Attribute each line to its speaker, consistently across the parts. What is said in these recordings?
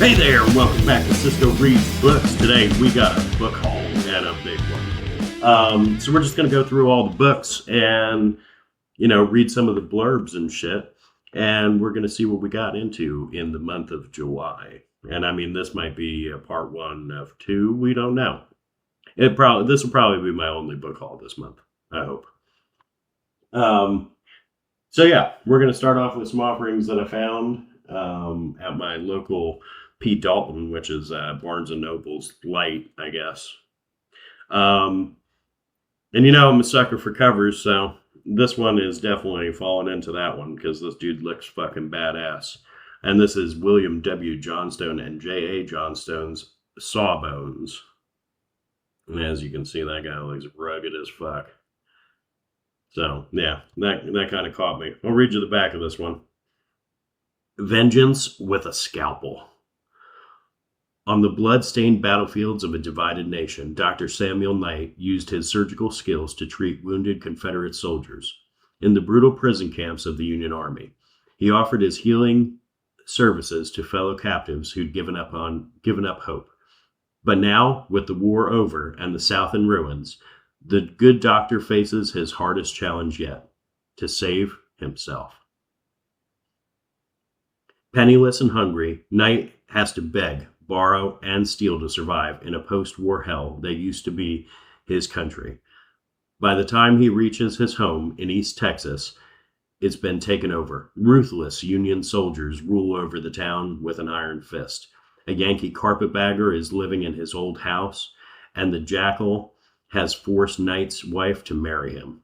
Speaker 1: Hey there, welcome back to Cisco Reads Books. Today we got a book haul and a big one. So we're just going to go through all the books and, read some of the blurbs and shit. And we're going to see what we got into in the month of July. And I mean, this might be a part one of two. We don't know. This will probably be my only book haul this month, I hope. So yeah, we're going to start off with some offerings that I found at my local P. Dalton, which is Barnes & Noble's Light, I guess. And I'm a sucker for covers, so this one is definitely falling into that one because this dude looks fucking badass. And this is William W. Johnstone and J.A. Johnstone's Sawbones. And as you can see, that guy looks rugged as fuck. So, yeah, that kind of caught me. I'll read you the back of this one. Vengeance with a Scalpel. On the blood-stained battlefields of a divided nation, Dr. Samuel Knight used his surgical skills to treat wounded Confederate soldiers. In the brutal prison camps of the Union Army, he offered his healing services to fellow captives who'd given up hope. But now, with the war over and the South in ruins, the good doctor faces his hardest challenge yet: to save himself. Penniless and hungry, Knight has to beg, borrow, and steal to survive in a post-war hell that used to be his country. By the time he reaches his home in East Texas, it's been taken over. Ruthless Union soldiers rule over the town with an iron fist. A Yankee carpetbagger is living in his old house, and the jackal has forced Knight's wife to marry him.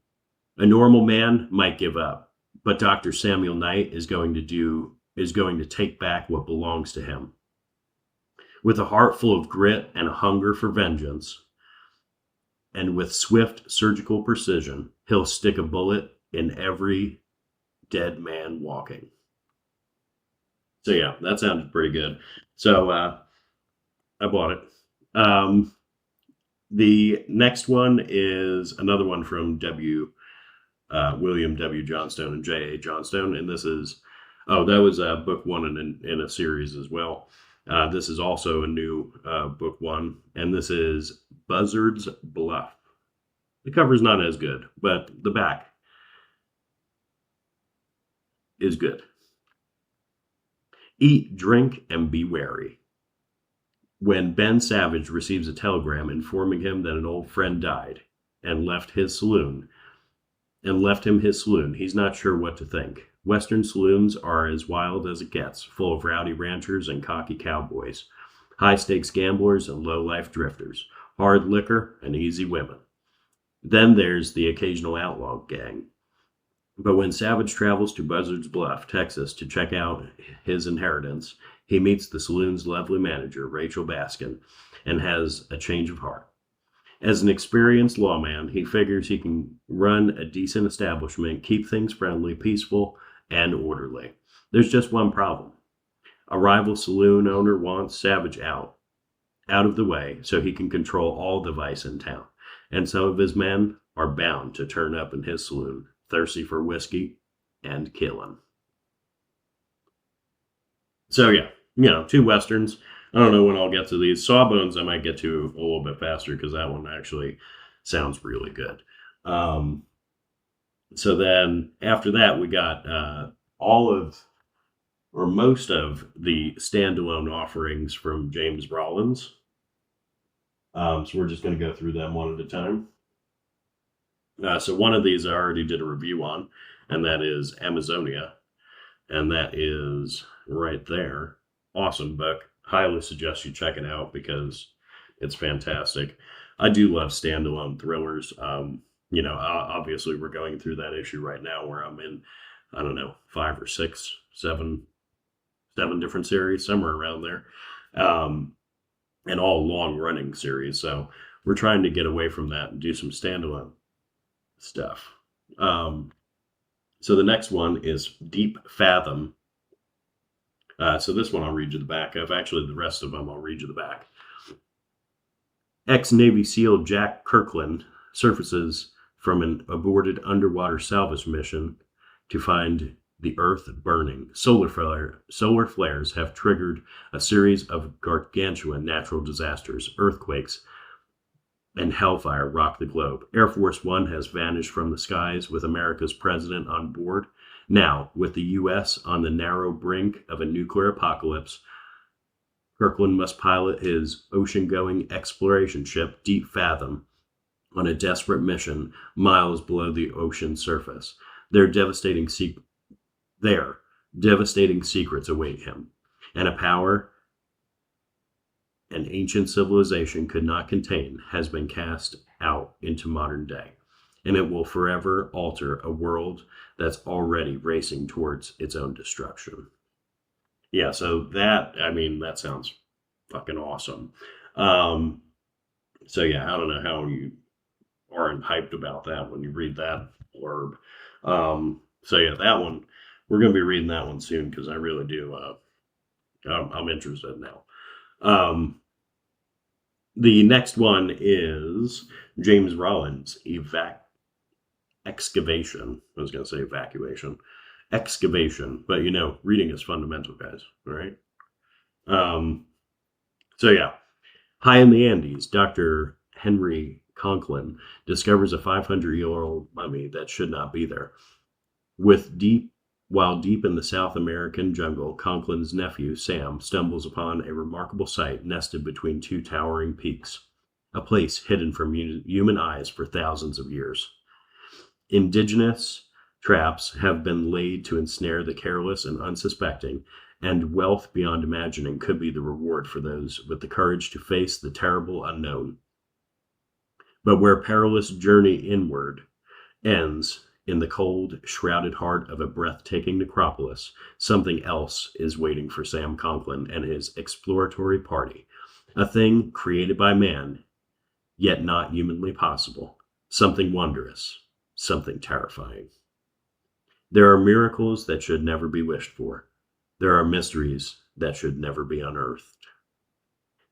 Speaker 1: A normal man might give up, but Dr. Samuel Knight is going to take back what belongs to him. With a heart full of grit and a hunger for vengeance, and with swift surgical precision, he'll stick a bullet in every dead man walking. So yeah, that sounded pretty good. So I bought it. The next one is another one from William W. Johnstone and J.A. Johnstone, and this is, that was book one in a series as well. This is also a new book one, and this is Buzzard's Bluff. The cover's not as good, but the back is good. Eat, drink, and be wary. When Ben Savage receives a telegram informing him that an old friend died and left him his saloon, he's not sure what to think. Western saloons are as wild as it gets, full of rowdy ranchers and cocky cowboys, high-stakes gamblers and low-life drifters, hard liquor and easy women. Then there's the occasional outlaw gang. But when Savage travels to Buzzard's Bluff, Texas, to check out his inheritance, he meets the saloon's lovely manager, Rachel Baskin, and has a change of heart. As an experienced lawman, he figures he can run a decent establishment, keep things friendly, peaceful, and orderly. There's just one problem. A rival saloon owner wants Savage out of the way so he can control all the vice in town, and some of his men are bound to turn up in his saloon, thirsty for whiskey and killing. So yeah, two westerns. I don't know when I'll get to these. Sawbones I might get to a little bit faster because that one actually sounds really good. So then after that, we got most of the standalone offerings from James Rollins. So we're just going to go through them one at a time. So one of these I already did a review on, and that is Amazonia. And that is right there. Awesome book. Highly suggest you check it out because it's fantastic. I do love standalone thrillers. Obviously we're going through that issue right now where I'm in, 5 or 6, 7 different series, somewhere around there. And all long running series. So we're trying to get away from that and do some standalone stuff. So the next one is Deep Fathom. So this one I'll read you the back of. Actually, the rest of them I'll read you the back. Ex-Navy SEAL Jack Kirkland surfaces from an aborted underwater salvage mission to find the Earth burning. Solar flares have triggered a series of gargantuan natural disasters. Earthquakes and hellfire rock the globe. Air Force One has vanished from the skies with America's president on board. Now, with the U.S. on the narrow brink of a nuclear apocalypse, Kirkland must pilot his ocean-going exploration ship, Deep Fathom, on a desperate mission miles below the ocean's surface. Their devastating secrets await him, and a power an ancient civilization could not contain has been cast out into modern day, and it will forever alter a world that's already racing towards its own destruction. Yeah, so that sounds fucking awesome. So yeah, I don't know how you aren't hyped about that when you read that blurb. So yeah, that one, we're going to be reading that one soon because I really do, I'm interested now. The next one is James Rollins' Excavation. I was going to say evacuation. Excavation. But reading is fundamental, guys. All right. So yeah. High in the Andes, Dr. Henry Conklin discovers a 500-year-old mummy that should not be there. While deep in the South American jungle, Conklin's nephew, Sam, stumbles upon a remarkable sight nested between two towering peaks, a place hidden from human eyes for thousands of years. Indigenous traps have been laid to ensnare the careless and unsuspecting, and wealth beyond imagining could be the reward for those with the courage to face the terrible unknown. But where perilous journey inward ends, in the cold, shrouded heart of a breathtaking necropolis, something else is waiting for Sam Conklin and his exploratory party. A thing created by man, yet not humanly possible. Something wondrous, something terrifying. There are miracles that should never be wished for. There are mysteries that should never be unearthed.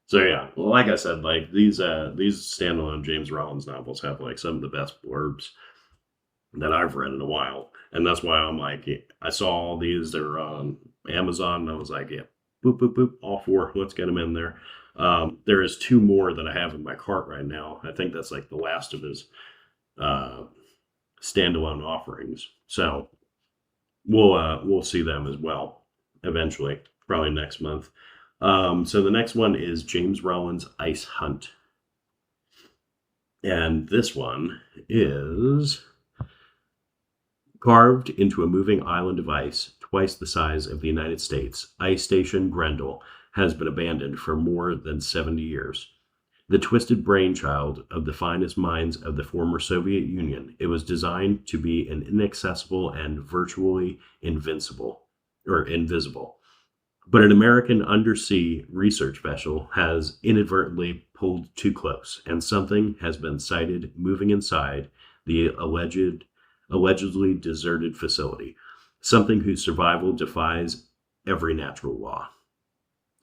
Speaker 1: So yeah, well, like I said, like these standalone James Rollins novels have like some of the best blurbs that I've read in a while. And that's why I'm like, I saw all these, they're on Amazon, and I was like, yeah, boop, boop, boop, all four, let's get them in there. There is two more that I have in my cart right now. I think that's like the last of his standalone offerings. So we'll see them as well eventually, probably next month. So the next one is James Rollins' Ice Hunt. And this one is carved into a moving island of ice, twice the size of the United States. Ice Station Grendel has been abandoned for more than 70 years. The twisted brainchild of the finest minds of the former Soviet Union, it was designed to be an inaccessible and virtually invisible. But an American undersea research vessel has inadvertently pulled too close, and something has been sighted moving inside the allegedly deserted facility, something whose survival defies every natural law.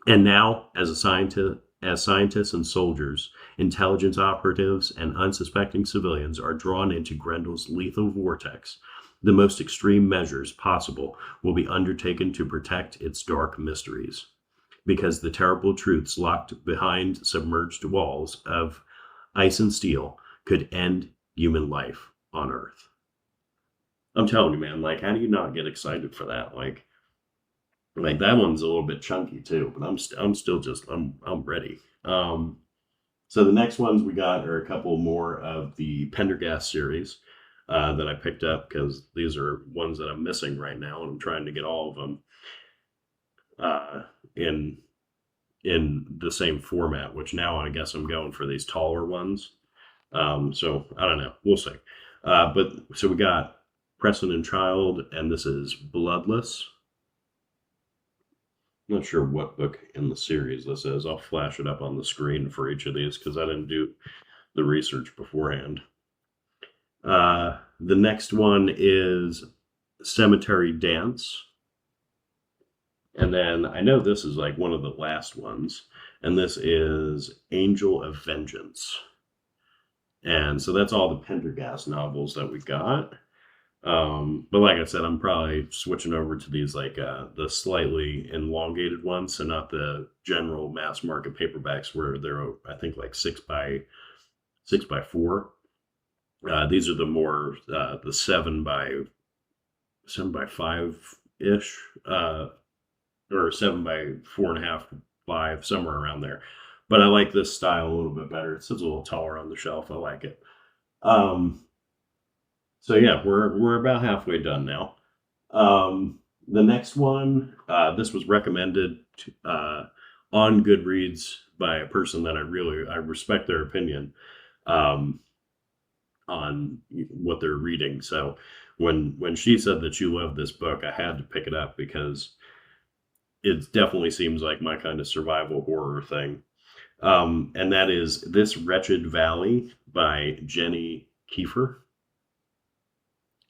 Speaker 1: And now, as scientists and soldiers, intelligence operatives, and unsuspecting civilians are drawn into Grendel's lethal vortex, the most extreme measures possible will be undertaken to protect its dark mysteries, because the terrible truths locked behind submerged walls of ice and steel could end human life on Earth. I'm telling you, man, like, how do you not get excited for that? Like that one's a little bit chunky too, but I'm still just, I'm ready. So the next ones we got are a couple more of the Pendergast series that I picked up, because these are ones that I'm missing right now, and I'm trying to get all of them in the same format, which now I guess I'm going for these taller ones. So I don't know, we'll see. So we got Preston and Child, and this is Bloodless. I'm not sure what book in the series this is. I'll flash it up on the screen for each of these because I didn't do the research beforehand. The next one is Cemetery Dance. And then I know this is like one of the last ones, and this is Angel of Vengeance. And so that's all the Pendergast novels that we got. But like I said, I'm probably switching over to these like the slightly elongated ones, so not the general mass market paperbacks where they're I think like 6x4. These are the more the 7x5 ish, or 7x4.5, 5, somewhere around there. But I like this style a little bit better. It sits a little taller on the shelf. I like it. Um, so yeah, we're about halfway done now. The next one, this was recommended on Goodreads by a person that I respect their opinion um, on what they're reading. So when she said that she loved this book, I had to pick it up because it definitely seems like my kind of survival horror thing. And that is This Wretched Valley by Jenny Kiefer.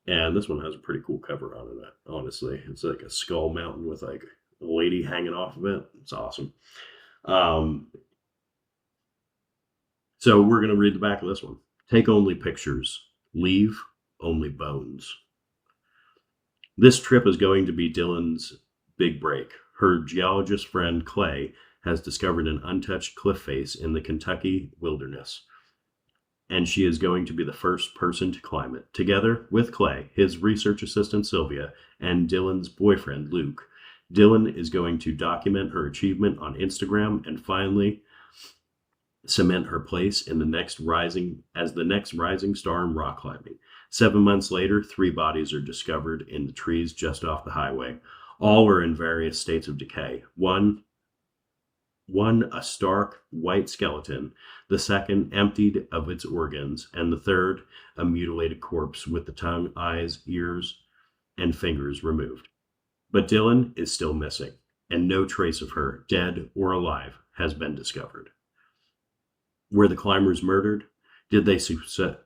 Speaker 1: And this one has a pretty cool cover on it, honestly. It's like a skull mountain with like a lady hanging off of it. It's awesome. So we're going to read the back of this one. Take only pictures, leave only bones. This trip is going to be Dylan's big break. Her geologist friend Clay has discovered an untouched cliff face in the Kentucky wilderness, and she is going to be the first person to climb it. Together with Clay, his research assistant Sylvia, and Dylan's boyfriend Luke, Dylan is going to document her achievement on Instagram and finally cement her place in the next rising star in rock climbing. 7 months later, 3 bodies are discovered in the trees just off the highway. All are in various states of decay. One a stark white skeleton, the second emptied of its organs, and the third a mutilated corpse with the tongue, eyes, ears, and fingers removed. But Dylan is still missing, and no trace of her, dead or alive, has been discovered. Were the climbers murdered? Did they succumb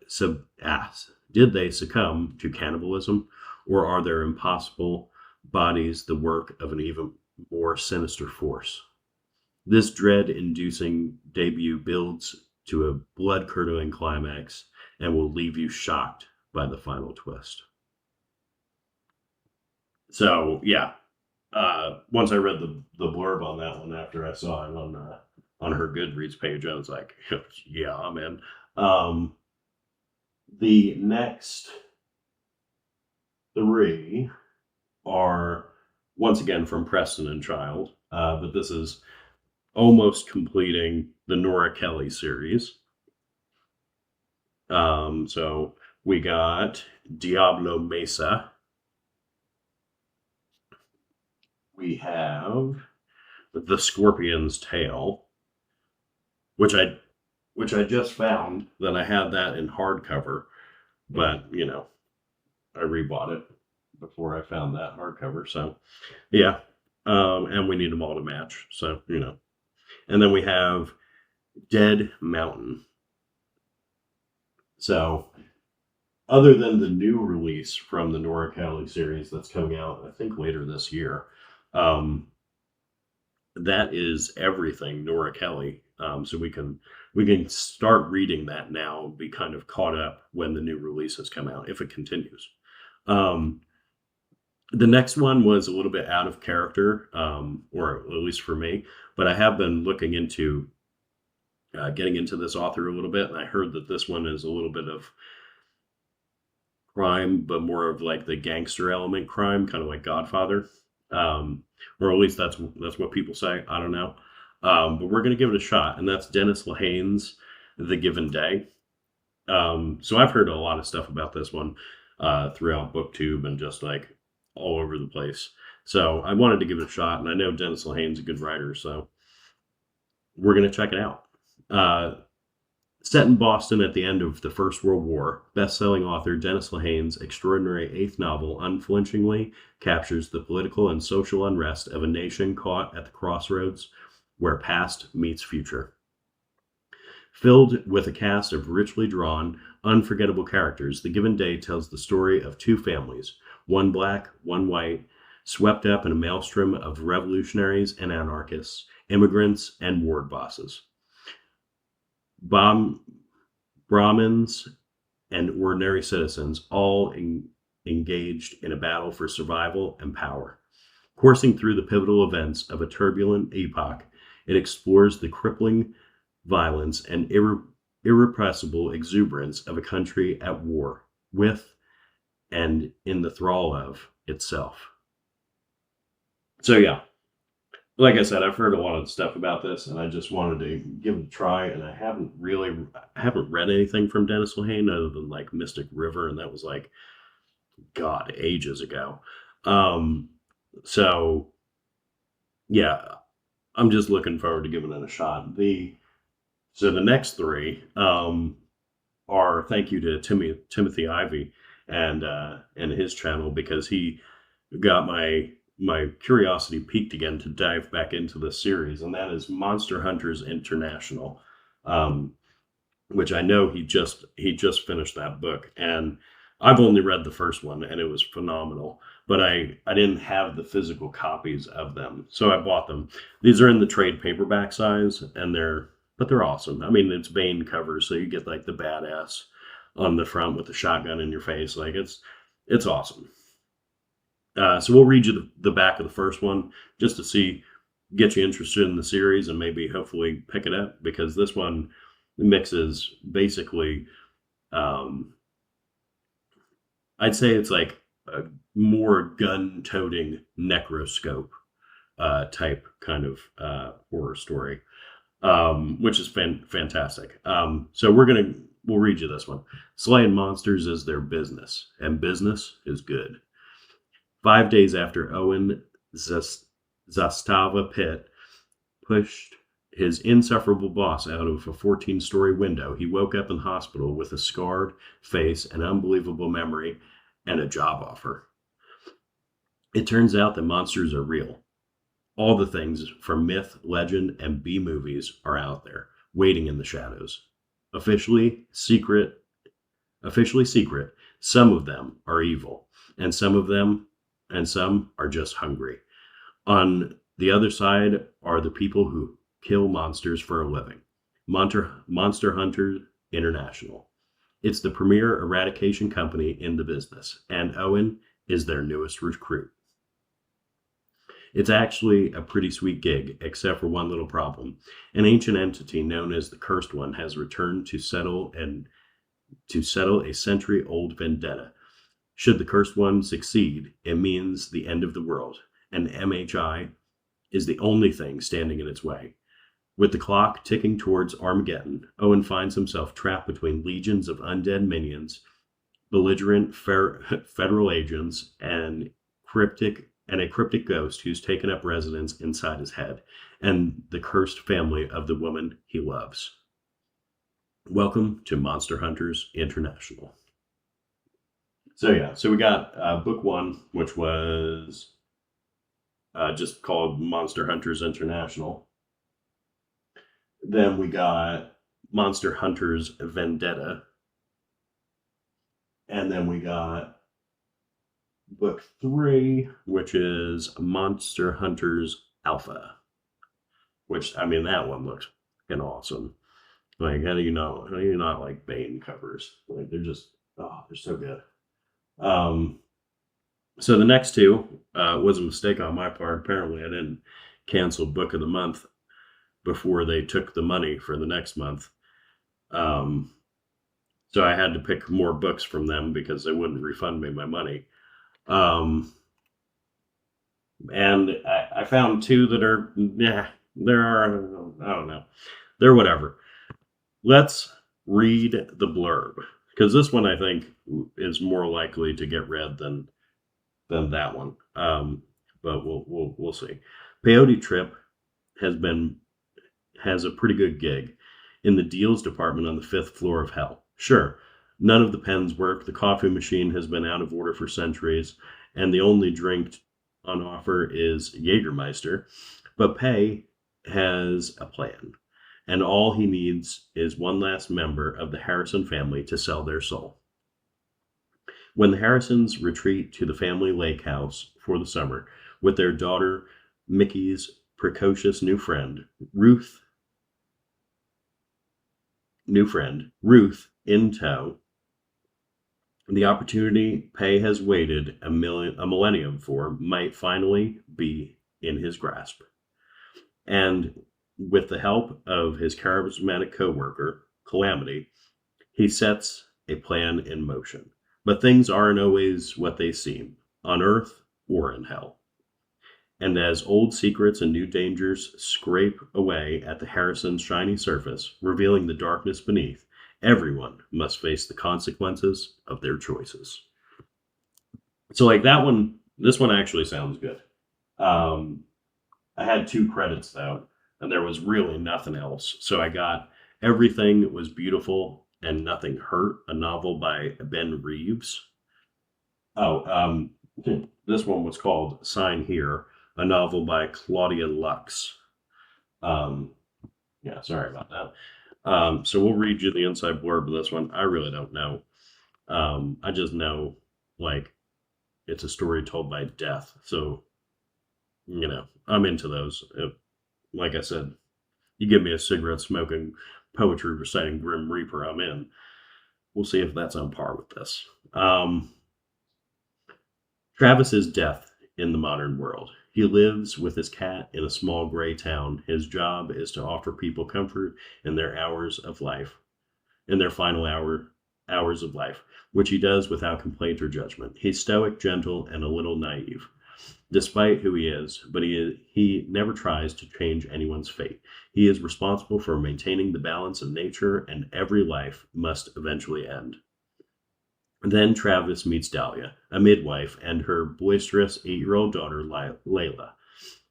Speaker 1: to cannibalism, or are their impossible bodies the work of an even more sinister force? This dread-inducing debut builds to a blood-curdling climax and will leave you shocked by the final twist. So, yeah. Once I read the blurb on that one after I saw it on her Goodreads page, I was like, yeah, I'm in. The next 3 are, once again, from Preston and Child, but this is almost completing the Nora Kelly series. So we got Diablo Mesa. We have The Scorpion's Tail, which I just found that I had that in hardcover, but I rebought it before I found that hardcover. So yeah, and we need them all to match. So and then we have Dead Mountain. So other than the new release from the Nora Kelly series that's coming out, I think later this year, that is everything Nora Kelly. So we can start reading that now, be kind of caught up when the new releases come out, if it continues. The next one was a little bit out of character, or at least for me, but I have been looking into getting into this author a little bit, and I heard that this one is a little bit of crime, but more of like the gangster element crime, kind of like Godfather, or at least that's what people say. I don't know, but we're gonna give it a shot, and that's Dennis Lehane's The Given Day. So I've heard a lot of stuff about this one throughout BookTube and just like all over the place. So I wanted to give it a shot, and I know Dennis Lehane's a good writer, so we're gonna check it out. Set in Boston at the end of the First World War, best-selling author Dennis Lehane's extraordinary 8th novel unflinchingly captures the political and social unrest of a nation caught at the crossroads where past meets future. Filled with a cast of richly drawn, unforgettable characters, The Given Day tells the story of 2 families, one black, one white, swept up in a maelstrom of revolutionaries and anarchists, immigrants and ward bosses. Brahmins and ordinary citizens, all engaged in a battle for survival and power. Coursing through the pivotal events of a turbulent epoch, it explores the crippling violence and irrepressible exuberance of a country at war with and in the thrall of itself. So, yeah, like I said, I've heard a lot of stuff about this, and I just wanted to give it a try. And I haven't read anything from Dennis Lehane other than like Mystic River, and that was like God ages ago. So yeah, I'm just looking forward to giving it a shot. So the next three are thank you to Timothy Ivy and his channel, because he got my curiosity piqued again to dive back into this series, and that is Monster Hunters International, which I know he just finished that book, and I've only read the first one, and it was phenomenal. But I didn't have the physical copies of them, so I bought them. These are in the trade paperback size, and they're awesome. I mean, it's Bane covers, so you get like the badass on the front with the shotgun in your face. Like it's awesome. So we'll read you the back of the first one just to get you interested in the series and maybe hopefully pick it up, because this one mixes basically, I'd say it's like a more gun-toting necroscope type kind of horror story, which is fantastic. So we'll read you this one. Slaying monsters is their business, and business is good. 5 days after Owen Zastava Pitt pushed his insufferable boss out of a 14-story window, he woke up in the hospital with a scarred face, an unbelievable memory, and a job offer. It turns out that monsters are real. All the things from myth, legend, and B-movies are out there, waiting in the shadows. Officially secret, some of them are evil, and some are just hungry. On the other side are the people who kill monsters for a living. Monster Hunters International. It's the premier eradication company in the business, and Owen is their newest recruit. It's actually a pretty sweet gig, except for one little problem. An ancient entity known as the Cursed One has returned to settle a century-old vendetta. Should the Cursed One succeed, it means the end of the world, and MHI is the only thing standing in its way. With the clock ticking towards Armageddon, Owen finds himself trapped between legions of undead minions, belligerent federal agents, and a cryptic ghost who's taken up residence inside his head, and the cursed family of the woman he loves. Welcome to Monster Hunters International. So we got book one, which was just called Monster Hunters International. Then we got Monster Hunters Vendetta. And then we got book 3, which is Monster Hunters Alpha. Which, I mean, that one looks fucking awesome. Like, how do you not like Bane covers? Like, they're so good. So the next two was a mistake on my part. Apparently, I didn't cancel Book of the Month before they took the money for the next month. So I had to pick more books from them because they wouldn't refund me my money. And I found two that are, I don't know. They're whatever. Let's read the blurb, because this one I think is more likely to get read than that one. But we'll see. Peyote Trip has a pretty good gig in the deals department on the 5th floor of hell. Sure, none of the pens work. The coffee machine has been out of order for centuries, and the only drink on offer is Jägermeister. But Pei has a plan, and all he needs is one last member of the Harrison family to sell their soul. When the Harrisons retreat to the family lake house for the summer with their daughter Mickey's precocious new friend, Ruth in tow, The opportunity Pei has waited a millennium for might finally be in his grasp. And with the help of his charismatic coworker, Calamity, he sets a plan in motion. But things aren't always what they seem, on Earth or in Hell. And as old secrets and new dangers scrape away at the Harrison's shiny surface, revealing the darkness beneath, everyone must face the consequences of their choices. So, like that one, this one actually sounds good. I had 2 credits though, and there was really nothing else. So I got Everything Was Beautiful and Nothing Hurt, a novel by Ben Reeves. Oh, this one was called Sign Here, a novel by Claudia Lux. Yeah, sorry about that. So we'll read you the inside blurb of this one. I really don't know. I just know, like, it's a story told by death. So, I'm into those. Like I said, you give me a cigarette smoking, poetry reciting Grim Reaper, I'm in. We'll see if that's on par with this. Travis's death in the modern world. He lives with his cat in a small gray town. His job is to offer people comfort in their hours of life, in their final hours of life, which he does without complaint or judgment. He's stoic, gentle, and a little naive, despite who he is, but he never tries to change anyone's fate. He is responsible for maintaining the balance of nature, and every life must eventually end. Then Travis meets Dahlia, a midwife, and her boisterous 8-year-old daughter, Layla,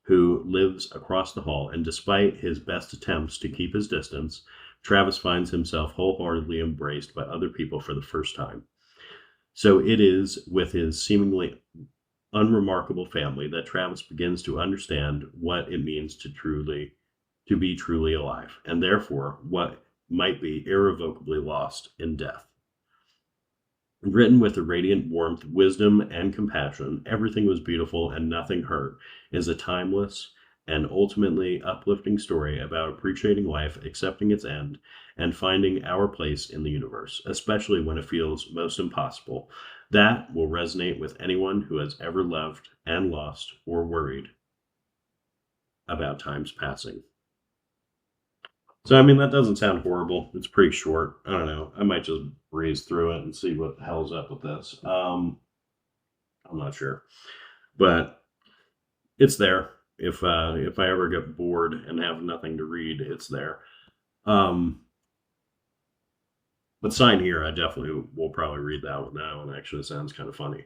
Speaker 1: who lives across the hall. And despite his best attempts to keep his distance, Travis finds himself wholeheartedly embraced by other people for the first time. So it is with his seemingly unremarkable family that Travis begins to understand what it means to be truly alive, and therefore what might be irrevocably lost in death. Written with a radiant warmth, wisdom, and compassion, Everything Was Beautiful and Nothing Hurt is a timeless and ultimately uplifting story about appreciating life, accepting its end, and finding our place in the universe, especially when it feels most impossible. That will resonate with anyone who has ever loved and lost or worried about time's passing. So, that doesn't sound horrible. It's pretty short. I don't know. I might just breeze through it and see what the hell's up with this. I'm not sure. But it's there. If I ever get bored and have nothing to read, it's there. But Sign Here, I definitely will probably read that one. That one actually sounds kind of funny.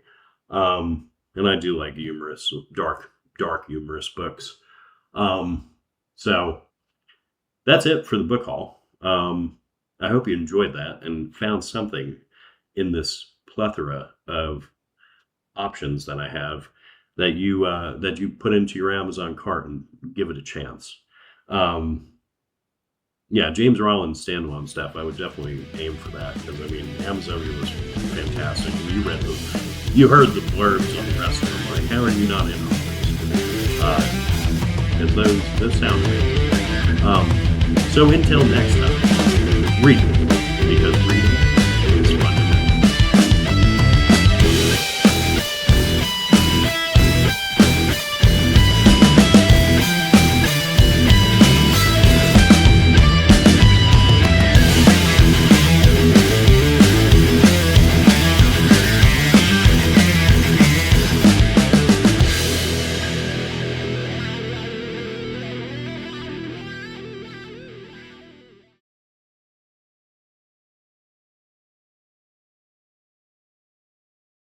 Speaker 1: And I do like humorous, dark humorous books. So that's it for the book haul. I hope you enjoyed that and found something in this plethora of options that I have that you put into your Amazon cart and give it a chance. Yeah, James Rollins standalone stuff, I would definitely aim for that because Amazonia was fantastic. And you heard the blurbs on the rest of them. Like, how are you not in on this? Because those sound good. So until next time, read.